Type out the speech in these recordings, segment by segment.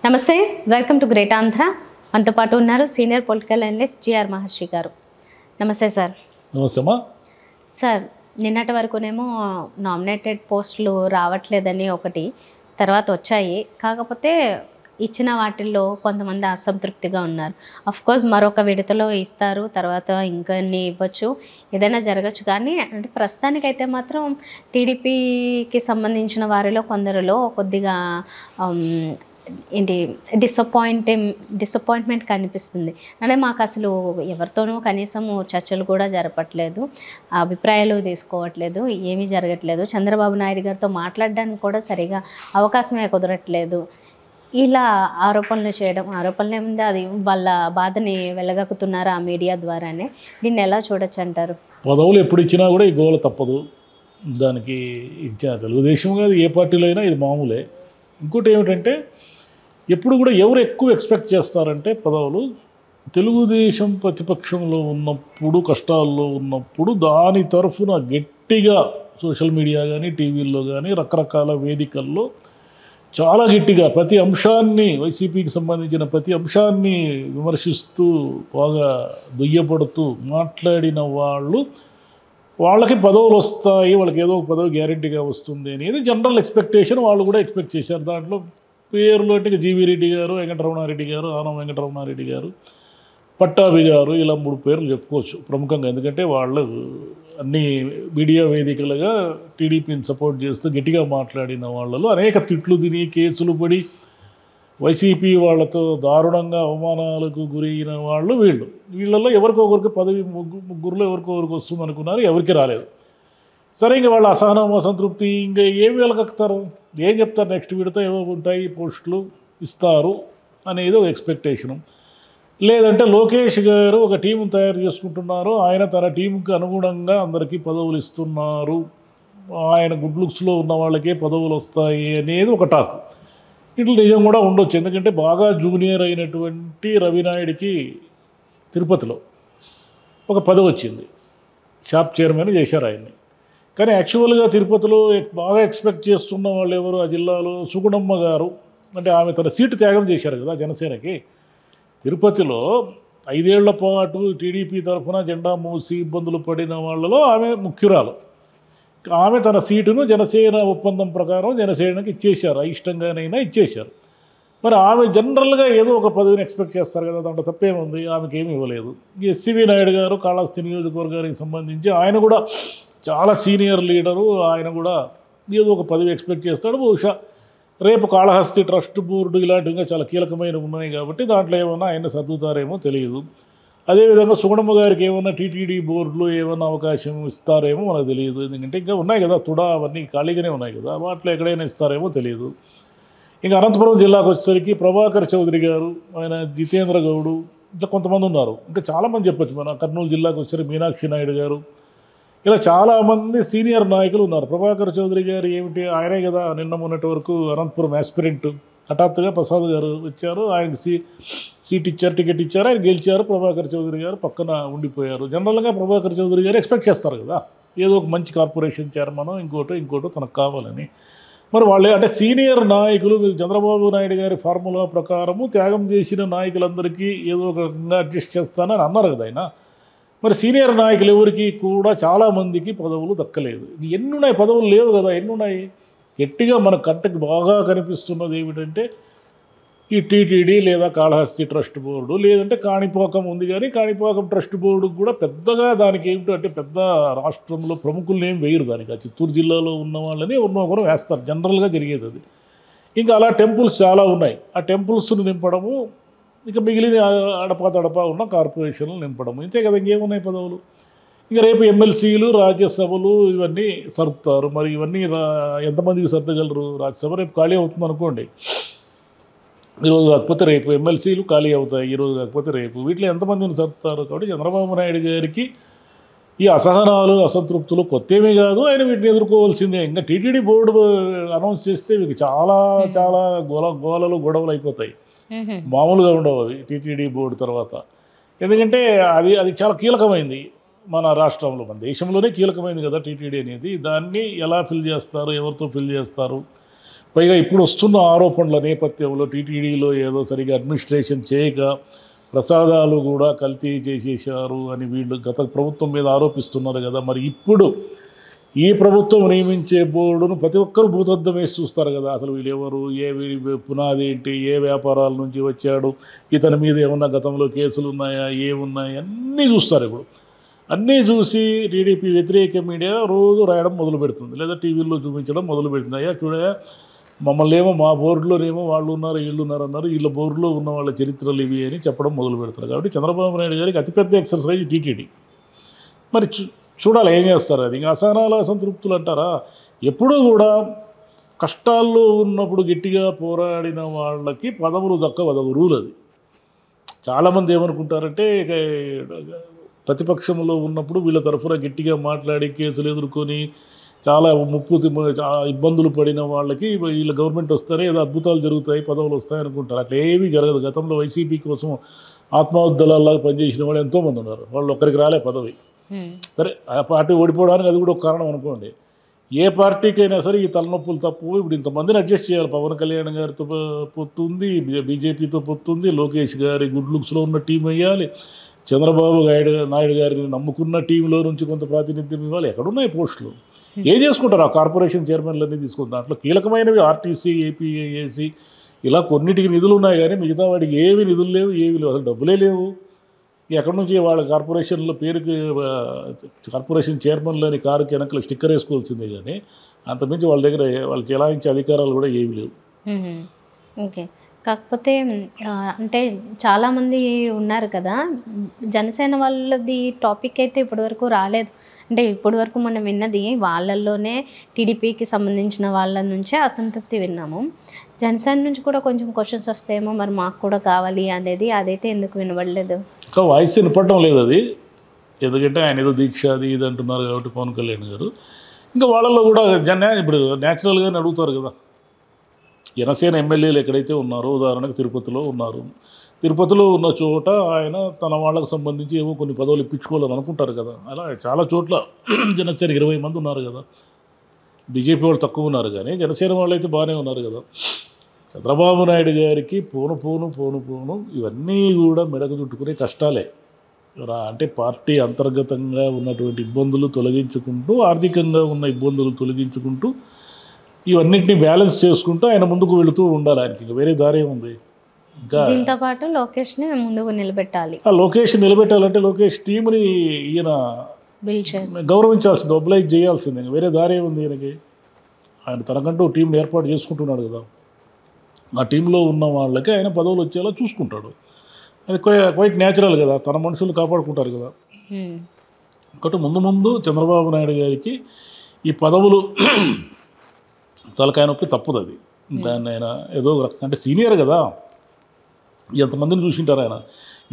నమస్తే, welcome to great Andhra. మనతో పాటు ఉన్నారు సీనియర్ పొలిటికల్ అనలిస్ట్ జిఆర్ మహర్షి గారు. నమస్తే సార్. నమస్తేమా. సార్, నిన్నటి వరకునేమో నామినేటెడ్ పోస్టులు రావట్లేదని ఒకటి, తర్వాత వచ్చాయి. కాకపోతే ఇచ్చిన వాటిల్లో కొంతమంది అసంతృప్తిగా ఉన్నారు. అఫ్కోర్స్ మరొక విడతలో ఇస్తారు, తర్వాత ఇంకొన్ని ఇవ్వచ్చు, ఏదైనా జరగచ్చు. కానీ అంటే ప్రస్తుతానికైతే మాత్రం టీడీపీకి సంబంధించిన వారిలో కొందరిలో కొద్దిగా ఏంటి డిసప్పాయింట్మెంట్ కనిపిస్తుంది. అంటే మాకు అసలు ఎవరితోనూ కనీసం చర్చలు కూడా జరపట్లేదు, అభిప్రాయాలు తీసుకోవట్లేదు, ఏమీ జరగట్లేదు, చంద్రబాబు నాయుడు గారితో మాట్లాడడానికి కూడా సరిగా అవకాశమే కుదరట్లేదు, ఇలా ఆరోపణలు చేయడం. ఆరోపణలు ఏముంది, అది వాళ్ళ బాధని వెళ్ళగక్కుతున్నారు ఆ మీడియా ద్వారానే. దీన్ని ఎలా చూడొచ్చు అంటారు? పదవులు ఎప్పుడు ఇచ్చినా కూడా ఈ గోల తప్పదు. దానికి ఇచ్చా తెలుగుదేశం కాదు, ఏ పార్టీలో అయినా ఇది మామూలే. ఇంకోటి ఏమిటంటే, ఎప్పుడు కూడా ఎవరు ఎక్కువ ఎక్స్పెక్ట్ చేస్తారంటే పదవులు, తెలుగుదేశం ప్రతిపక్షంలో ఉన్నప్పుడు, కష్టాల్లో ఉన్నప్పుడు దాని తరఫున గట్టిగా సోషల్ మీడియా కానీ టీవీల్లో కానీ రకరకాల వేదికల్లో చాలా గట్టిగా ప్రతి అంశాన్ని, వైసీపీకి సంబంధించిన ప్రతి అంశాన్ని విమర్శిస్తూ బాగా దుయ్యపడుతూ మాట్లాడిన వాళ్ళకి పదవులు వస్తాయి, వాళ్ళకి ఏదో ఒక పదవి గ్యారెంటీగా వస్తుంది అనేది జనరల్ ఎక్స్పెక్టేషన్. వాళ్ళు కూడా ఎక్స్పెక్ట్ చేశారు. దాంట్లో పేర్లు అంటే జీవీ రెడ్డి గారు, వెంకటరమణారెడ్డి గారు, ఆనం వెంకటరమణారెడ్డి గారు, పట్టాభి గారు, ఇలా 3 పేర్లు చెప్పుకోవచ్చు ప్రముఖంగా. ఎందుకంటే వాళ్ళు అన్ని మీడియా వేదికలుగా టీడీపీని సపోర్ట్ చేస్తూ గట్టిగా మాట్లాడిన వాళ్ళలో అనేక తిట్లు తిని కేసులు పడి వైసీపీ వాళ్ళతో దారుణంగా అవమానాలకు గురైన వాళ్ళు వీళ్ళల్లో ఎవరికొకరికి పదవి ముగ్గురులో ఎవరికొకరికి వస్తుంది అనుకున్నారు, ఎవరికి రాలేదు. సరే, ఇంకా వాళ్ళ అసహనం, అసంతృప్తి ఇంకా ఏమి వెలగక్కుతారు, ఏం చెప్తారు, నెక్స్ట్ విడత ఏవో ఉంటాయి, పోస్టులు ఇస్తారు అనేది ఒక ఎక్స్పెక్టేషను. లేదంటే లోకేష్ గారు ఒక టీం తయారు చేసుకుంటున్నారు, ఆయన తన టీంకి అనుగుణంగా అందరికీ పదవులు ఇస్తున్నారు, ఆయన గుడ్ లుక్స్లో ఉన్న వాళ్ళకే పదవులు వస్తాయి అనేది ఒక టాక్. ఇట్లా నిజం కూడా ఉండొచ్చు. ఎందుకంటే బాగా జూనియర్ అయినటువంటి రవినాయుడికి తిరుపతిలో ఒక పదవి వచ్చింది, షాప్ చైర్మన్ చేశారు ఆయన్ని. కానీ యాక్చువల్గా తిరుపతిలో బాగా ఎక్స్పెక్ట్ చేస్తున్న వాళ్ళు ఎవరు, ఆ జిల్లాలో సుగుణమ్మ గారు. అంటే ఆమె తన సీటు త్యాగం చేశారు కదా జనసేనకి. తిరుపతిలో 5 ఏళ్ల పాటు టీడీపీ తరఫున జెండా మోసి ఇబ్బందులు పడిన వాళ్ళలో ఆమె ముఖ్యురాలు. ఆమె తన సీటును జనసేన ఒప్పందం ప్రకారం జనసేనకి ఇచ్చేశారు, అయిష్టంగానైనా ఇచ్చేశారు. మరి ఆమె జనరల్గా ఏదో ఒక పదవిని ఎక్స్పెక్ట్ చేస్తారు కదా, దాంట్లో తప్పేముంది, ఆమెకి ఏమీ ఇవ్వలేదు. ఎస్సీవీ నాయుడు గారు కాళహస్తి నియోజకవర్గానికి సంబంధించి ఆయన కూడా చాలా సీనియర్ లీడరు, ఆయన కూడా ఏదో ఒక పదవి ఎక్స్పెక్ట్ చేస్తాడు. బహుశా రేపు కాళహస్తి ట్రస్ట్ బోర్డు ఇలాంటివి చాలా కీలకమైనవి ఉన్నాయి కాబట్టి దాంట్లో ఏమన్నా ఆయన సర్దుతారేమో తెలియదు. అదేవిధంగా సుగుణమ్మ గారికి ఏమన్నా టీటీడీ బోర్డులో ఏమన్నా అవకాశం ఇస్తారేమో మనకు తెలియదు. ఎందుకంటే ఇంకా ఉన్నాయి కదా, తుడా అవన్నీ ఖాళీగానే ఉన్నాయి కదా, వాటిలో ఎక్కడైనా ఇస్తారేమో తెలియదు. ఇంకా అనంతపురం జిల్లాకు వచ్చేసరికి ప్రభాకర్ చౌదరి గారు, ఆయన జితేంద్ర గౌడు, ఇంకా కొంతమంది ఉన్నారు. ఇంకా చాలామంది చెప్పచ్చు. మన కర్నూలు జిల్లాకు వచ్చేసరికి మీనాక్షి నాయుడు గారు, ఇలా చాలామంది సీనియర్ నాయకులు ఉన్నారు. ప్రభాకర్ చౌదరి గారు ఏమిటి, ఆయనే కదా నిన్న మొన్నటి వరకు అనంతపురం యాస్పిరెంట్. హఠాత్తుగా ప్రసాద్ గారు వచ్చారు, ఆయనకి సీట్ ఇచ్చారు, టికెట్ ఇచ్చారు, ఆయన గెలిచారు. ప్రభాకర్ చౌదరి గారు పక్కన ఉండిపోయారు. జనరల్గా ప్రభాకర్ చౌదరి గారు ఎక్స్పెక్ట్ చేస్తారు కదా, ఏదో ఒక మంచి కార్పొరేషన్ చైర్మన్ ఇంకోటో తనకు కావాలని. మరి వాళ్ళే అంటే సీనియర్ నాయకులు, చంద్రబాబు నాయుడు గారి ఫార్ములా ప్రకారము త్యాగం చేసిన నాయకులందరికీ ఏదో ఒక రకంగా అడ్జస్ట్ చేస్తానని అన్నారు కదా ఆయన. మరి సీనియర్ నాయకులు ఎవరికి కూడా చాలామందికి పదవులు దక్కలేదు. ఎన్నున్నాయి పదవులు లేవు కదా, ఎన్నున్నాయి. గట్టిగా మన కంటకి బాగా కనిపిస్తున్నది ఏమిటంటే ఈ టీటీడీ లేదా కాళహస్తి ట్రస్ట్ బోర్డు, లేదంటే కాణిపాకం ఉంది. కానీ కాణిపాకం ట్రస్ట్ బోర్డుకు కూడా పెద్దగా దానికి ఏమిటంటే పెద్ద రాష్ట్రంలో ప్రముఖులను ఏం వేయరు దానికి. ఆ చిత్తూరు జిల్లాలో ఉన్న వాళ్ళని ఒకరు వేస్తారు, జనరల్గా జరిగేది అది. ఇంకా అలా టెంపుల్స్ చాలా ఉన్నాయి, ఆ టెంపుల్స్ను నింపడము, ఇక మిగిలిన అడపా ఉన్న కార్పొరేషన్లు నింపడము, ఇంతే కదా, ఇంకేమున్నాయి పదవులు. ఇక రేపు ఎమ్మెల్సీలు, రాజ్యసభలు ఇవన్నీ సర్దుతారు. మరి ఇవన్నీ ఎంతమందికి సర్దగలరు? రాజ్యసభ రేపు ఖాళీ అవుతుంది అనుకోండి, ఈరోజు కాకపోతే రేపు ఎమ్మెల్సీలు ఖాళీ అవుతాయి, ఈరోజు కాకపోతే రేపు. వీటిలో ఎంతమందిని సర్దుతారు? కాబట్టి చంద్రబాబు నాయుడు గారికి ఈ అసహనాలు, అసంతృప్తులు కొత్తేమీ కాదు, ఆయన వీటిని ఎదుర్కోవాల్సిందే. ఇంకా టీటీడీ బోర్డు అనౌన్స్ చేస్తే మీకు చాలా గోలలు గొడవలు అయిపోతాయి, మామూలుగా ఉండవు అవి టీటీడీ బోర్డు తర్వాత. ఎందుకంటే అది చాలా కీలకమైంది మన రాష్ట్రంలో, మన దేశంలోనే కీలకమైంది కదా టీటీడీ అనేది. దాన్ని ఎలా ఫిల్ చేస్తారు, ఎవరితో ఫిల్ చేస్తారు, పైగా ఇప్పుడు వస్తున్న ఆరోపణల నేపథ్యంలో టీటీడీలో ఏదో సరిగా అడ్మినిస్ట్రేషన్ చేయక ప్రసాదాలు కూడా కల్తీ చేసేసారు అని వీళ్ళు గత ప్రభుత్వం మీద ఆరోపిస్తున్నారు కదా. మరి ఇప్పుడు ఈ ప్రభుత్వం నియమించే బోర్డును ప్రతి ఒక్కరు భూతద్దం వేసి చూస్తారు కదా. అసలు వీళ్ళు ఎవరు, పునాది ఏంటి, ఏ వ్యాపారాల నుంచి వచ్చాడు, ఇతని మీద ఏమన్నా గతంలో కేసులు ఉన్నాయా, ఏమున్నాయి అన్నీ చూస్తారు. ఇప్పుడు అన్నీ చూసి టీడీపీ వ్యతిరేక మీడియా రోజు రాయడం మొదలు పెడుతుంది, లేదా టీవీల్లో చూపించడం మొదలు పెడుతుంది. అయ్యా చూడగా మమ్మల్ని ఏమో మా బోర్డులోనేమో వాళ్ళు ఉన్నారు వీళ్ళు ఉన్నారు అన్నారు, వీళ్ళ బోర్డులో ఉన్న వాళ్ళ చరిత్రలు ఇవి అని చెప్పడం మొదలు పెడతారు. కాబట్టి చంద్రబాబు నాయుడు గారికి అతిపెద్ద ఎక్సర్సైజ్ టీటీడీ. మరి చూడాలి ఏం చేస్తారు. అది ఇంకా అసహనాలు అసంతృప్తులు అంటారా. ఎప్పుడూ కూడా కష్టాల్లో ఉన్నప్పుడు గట్టిగా పోరాడిన వాళ్ళకి పదవులు దక్కవు, అదొక రూల్. అది చాలామంది ఏమనుకుంటారంటే ప్రతిపక్షంలో ఉన్నప్పుడు వీళ్ళ తరఫున గట్టిగా మాట్లాడి కేసులు ఎదుర్కొని చాలా ఇబ్బందులు పడిన వాళ్ళకి వీళ్ళ గవర్నమెంట్ వస్తేనే ఏదో అద్భుతాలు జరుగుతాయి, పదవులు వస్తాయి అనుకుంటారు. అట్లా ఏమీ జరగదు. గతంలో వైసీపీ కోసం ఆత్మహత్యలాగా పనిచేసిన వాళ్ళు ఎంతోమంది ఉన్నారు, వాళ్ళు ఒక్కరికి రాలే పదవి. సరే ఆ పార్టీ ఓడిపోవడానికి అది కూడా ఒక కారణం అనుకోండి. ఏ పార్టీకైనా సరే ఈ తలనొప్పులు తప్పు. ఇప్పుడు ఇంతమందిని అడ్జస్ట్ చేయాలి. పవన్ కళ్యాణ్ గారితో పొత్తు ఉంది, బీజేపీతో పొత్తు ఉంది, లోకేష్ గారి గుడ్ లుక్స్లో ఉన్న టీం వేయాలి, చంద్రబాబు నాయుడు గారిని నమ్ముకున్న టీంలో నుంచి కొంత ప్రాతినిధ్యం ఇవ్వాలి. ఎక్కడున్నాయి పోస్టులు, ఏం చేసుకుంటారు? ఆ కార్పొరేషన్ చైర్మన్లన్నీ తీసుకుంటారు. దాంట్లో కీలకమైనవి ఆర్టీసీ, ఏపీఏఏసీ ఇలా కొన్నిటికి నిధులు ఉన్నాయి, కానీ మిగతా వాడికి ఏవి నిధులు లేవు, ఏవి లేవు, అసలు డబ్బులే లేవు. ఎక్కడి నుంచి వాళ్ళ కార్పొరేషన్లో పేరుకి కార్పొరేషన్ చైర్మన్లని కారుకి వెనకలు స్టిక్కర్ వేసుకోవాల్సిందే, కానీ అంతమించి వాళ్ళ దగ్గర వాళ్ళు చెలాయించే అధికారాలు కూడా ఏవి లేవు. ఓకే. కాకపోతే అంటే చాలామంది ఉన్నారు కదా, జనసేన వాళ్ళది టాపిక్ అయితే ఇప్పటివరకు రాలేదు. అంటే ఇప్పటివరకు మనం విన్నది వాళ్ళల్లోనే టీడీపీకి సంబంధించిన వాళ్ళ నుంచే అసంతృప్తి విన్నాము. జనసేన నుంచి కూడా కొంచెం క్వశ్చన్స్ వస్తాయేమో, మరి మాకు కూడా కావాలి అనేది, అదైతే ఎందుకు వినబడలేదు? ఇంకా వాయిస్ వినపడడం లేదు అది, ఎందుకంటే ఆయన ఏదో దీక్ష అది ఇది అంటున్నారు కాబట్టి పవన్ కళ్యాణ్ గారు. ఇంకా వాళ్ళల్లో కూడా ఇప్పుడు న్యాచురల్గానే అడుగుతారు కదా. జనసేన ఎమ్మెల్యేలు ఎక్కడైతే ఉన్నారో, ఉదాహరణకు తిరుపతిలో ఉన్నారు, తిరుపతిలో ఉన్న చోట ఆయన తన వాళ్ళకు సంబంధించి ఏవో కొన్ని పదవులు ఇప్పించుకోవాలని అనుకుంటారు కదా. అలా చాలా చోట్ల జనసేన 20 మంది ఉన్నారు కదా, బీజేపీ వాళ్ళు తక్కువ ఉన్నారు, కానీ జనసేన వాళ్ళు అయితే బాగానే ఉన్నారు కదా. చంద్రబాబు నాయుడు గారికి పోను ఇవన్నీ కూడా మెడకు చుట్టుకునే కష్టాలే. అంటే పార్టీ అంతర్గతంగా ఉన్నటువంటి ఇబ్బందులు తొలగించుకుంటూ, ఆర్థికంగా ఉన్న ఇబ్బందులు తొలగించుకుంటూ, ఇవన్నింటినీ బ్యాలెన్స్ చేసుకుంటూ ఆయన ముందుకు వెళుతూ ఉండాలి. ఆయనకి ఇంకా వేరే దారి ఉంది. ఇంకా దీంతో పాటు లోకేష్ని ముందుకు నిలబెట్టాలి. ఆ లోకేష్ నిలబెట్టాలంటే లోకేష్ టీంని ఈయన గౌరవించాల్సింది, ఒబ్లైజ్ చేయాల్సిందే, వేరే దారి ఉంది ఈయనకి. ఆయన తనకంటూ టీంని ఏర్పాటు చేసుకుంటున్నాడు కదా, ఆ టీంలో ఉన్న వాళ్ళకి ఆయన పదవులు వచ్చేలా చూసుకుంటాడు. అది క్వైట్ న్యాచురల్ కదా, తన మనుషులు కాపాడుకుంటారు కదా. కాబట్టి ముందు చంద్రబాబు నాయుడు గారికి ఈ పదవులు తలకాయ నొప్పి తప్పదు. అది దాన్ని ఆయన ఏదో అంటే సీనియర్ కదా, ఎంతమందిని చూసింటారు ఆయన,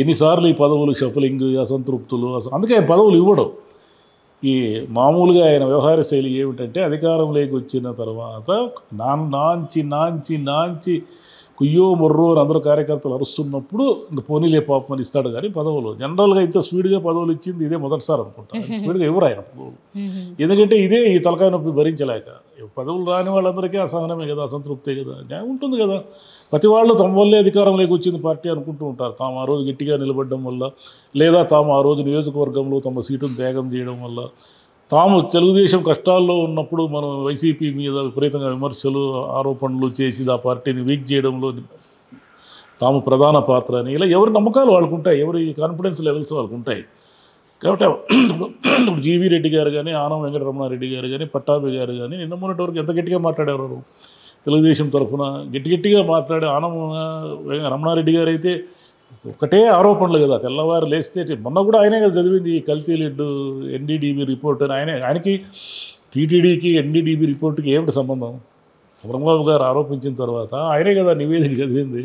ఎన్నిసార్లు ఈ పదవులు షఫలింగ్, అసంతృప్తులు, అందుకే ఆయన పదవులు ఇవ్వడం. ఈ మామూలుగా ఆయన వ్యవహార శైలి ఏమిటంటే అధికారంలోకి వచ్చిన తర్వాత నాంచి కుయ్యో మొర్రో అని అందరూ కార్యకర్తలు అరుస్తున్నప్పుడు ఇంక పోనీలే పాపం అని ఇస్తాడు. కానీ పదవులు జనరల్గా ఇంత స్పీడ్గా పదవులు ఇచ్చింది ఇదే మొదటిసారి అనుకుంటా. స్పీడ్గా ఎవరు ఆయన పదవులు, ఎందుకంటే ఇదే ఈ తలకాయ నొప్పి భరించలేక. పదవులు రాని వాళ్ళందరికీ అసహనమే కదా, అసంతృప్తే కదా, ఉంటుంది కదా. ప్రతి వాళ్ళు తమ వల్లే అధికారంలోకి వచ్చింది పార్టీ అనుకుంటూ ఉంటారు. తాము ఆ రోజు గట్టిగా నిలబడడం వల్ల, లేదా తాము ఆ రోజు నియోజకవర్గంలో తమ సీటును త్యాగం చేయడం వల్ల, తాము తెలుగుదేశం కష్టాల్లో ఉన్నప్పుడు మనం వైసీపీ మీద విపరీతంగా విమర్శలు, ఆరోపణలు చేసి ఆ పార్టీని వీక్ చేయడంలో తాము ప్రధాన పాత్ర అని, ఇలా ఎవరి నమ్మకాలు వాళ్ళకు ఉంటాయి, ఎవరి కాన్ఫిడెన్స్ లెవెల్స్ వాళ్ళకు ఉంటాయి. కాబట్టి ఇప్పుడు జీవీ రెడ్డి గారు కానీ, ఆనం వెంకటరమణారెడ్డి గారు కానీ, పట్టాభి గారు కానీ నిన్న మొన్నటి వరకు ఎంత గట్టిగా మాట్లాడారు తెలుగుదేశం తరఫున. గట్టిగా మాట్లాడే ఆనం రమణారెడ్డి గారు అయితే ఒకటే ఆరోపణలు కదా, తెల్లవారు లేస్తే. మొన్న కూడా ఆయనే కదా చదివింది కల్తీ లెడ్ ఎన్డీడీబీ రిపోర్ట్ అని. ఆయనకి టీటీడీకి ఎన్డీడీబీ రిపోర్ట్కి ఏమిటి సంబంధం? చంద్రబాబు గారు ఆరోపించిన తర్వాత ఆయనే కదా నివేదిక చదివింది.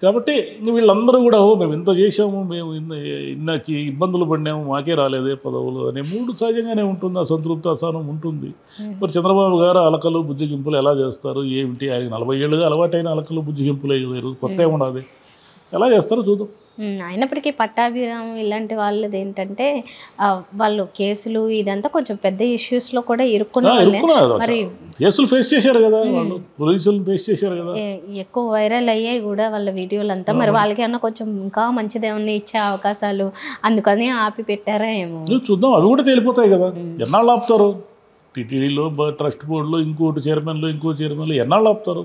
కాబట్టి వీళ్ళందరూ కూడా మేము ఇంత చేసాము, మేము ఇన్నకి ఇబ్బందులు పడినాము, మాకే రాలేదే పదవులు అనే మూడు సహజంగానే ఉంటుంది, అసంతృప్తి అసహనం ఉంటుంది. మరి చంద్రబాబు గారు అలకలు బుజ్జిగింపులు ఎలా చేస్తారు ఏమిటి? ఆయన 40 ఏళ్ళుగా అలవాటైన అలకలు బుజ్జిగింపులు వేయలేరు, కొత్త ఏమున్నది, ఎలా చేస్తారో చూద్దాం. అయినప్పటికీ పట్టాభిరామ్ ఇలాంటి వాళ్ళది ఏంటంటే వాళ్ళు కేసులు ఇదంతా కొంచెం పెద్ద ఇష్యూస్లో కూడా ఇరుక్కున్న వాళ్ళే. మరి కేసులు ఫేస్ చేశారు కదా, వాళ్ళు పోలీసులు ఫేస్ చేశారు కదా, ఎక్కువ వైరల్ అయ్యాయి కూడా వాళ్ళ వీడియోలంతా. మరి వాళ్ళకి ఏమన్నా కొంచెం ఇంకా మంచిది ఏమన్నా ఇచ్చే అవకాశాలు అందుకని ఆపి పెట్టారా ఏమో చూద్దాం. అవి కూడా తేలిపోతాయి కదా. ఎన్నాళ్ళు ఆపుతారు? టీటీడీలో ట్రస్ట్ బోర్డులో ఇంకోటి చైర్మన్లు ఎన్నాళ్ళు ఆపుతారు?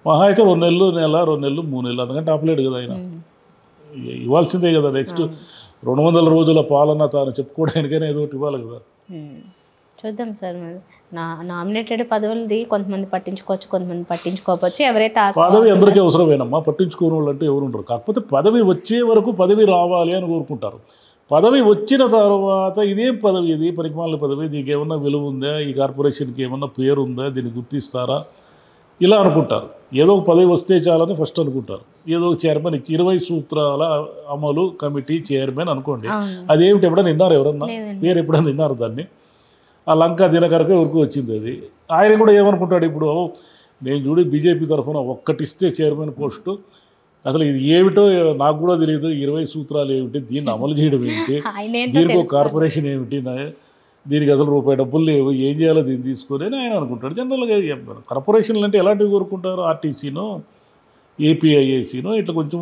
మహా అయితే 2 నెలలు, 1 నెల, 2 నెలలు, 3 నెలలు, అందుకంటే ఆపలేడు కదా ఆయన. ఇవ్వాల్సిందే కదా. నెక్స్ట్ 200 రోజుల పాలన తాను చెప్పుకోవడానికైనా ఏదో ఒకటి ఇవ్వాలి కదా. చూద్దాం సార్. మరి నామినేటెడ్ పదవులది కొంతమంది పట్టించుకోవచ్చు, కొంతమంది పట్టించుకోవచ్చు. ఎవరైతే పదవి అందరికీ అవసరమేనమ్మా, పట్టించుకోని వాళ్ళు అంటే ఎవరు ఉండరు. కాకపోతే పదవి వచ్చే వరకు పదవి రావాలి అని కోరుకుంటారు. పదవి వచ్చిన తర్వాత ఇదేం పదవి, ఇది పనికిమాలిన పదవి, దీనికి ఏమన్నా విలువ ఉందా, ఈ కార్పొరేషన్కి ఏమన్నా పేరు ఉందా, దీన్ని గుర్తిస్తారా, ఇలా అనుకుంటారు. ఏదో ఒక పదవి వస్తే చాలని ఫస్ట్ అనుకుంటారు. ఏదో ఒక చైర్మన్ 20 సూత్రాల అమలు కమిటీ చైర్మన్ అనుకోండి. అదేమిటి ఎప్పుడైనా విన్నారు? ఎవరన్నా పేరు ఎప్పుడైనా విన్నారు దాన్ని? ఆ లంకా దినకరకే వరకు వచ్చింది అది. ఆయన కూడా ఏమనుకుంటాడు ఇప్పుడు, నేను చూడి బీజేపీ తరఫున ఒక్కటిస్తే చైర్మన్ పోస్టు, అసలు ఇది ఏమిటో నాకు కూడా తెలియదు, 20 సూత్రాలు ఏమిటి, దీన్ని అమలు చేయడం ఏమిటి, దీనికి ఒక కార్పొరేషన్ ఏమిటి, దీనికి అసలు రూపాయి డబ్బులు లేవు, ఏం చేయాలో దీన్ని తీసుకొని అని ఆయన అనుకుంటాడు. జనరల్గా కార్పొరేషన్లు అంటే ఎలాంటివి కోరుకుంటారు? ఆర్టీసీనో, ఏపీఐఏసీనో ఇట్లా కొంచెం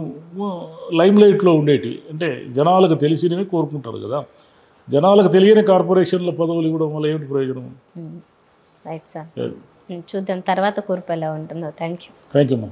లైమ్ లైట్లో ఉండేటివి, అంటే జనాలకు తెలిసినవి కోరుకుంటారు కదా. జనాలకు తెలియని కార్పొరేషన్ల పదవులు ఇవ్వడం వల్ల ఏమిటి ప్రయోజనం? Right sir. చూద్దాం తర్వాత కూర్పు ఎలా ఉంటుందో. Thank you. థ్యాంక్ యూ అమ్మా.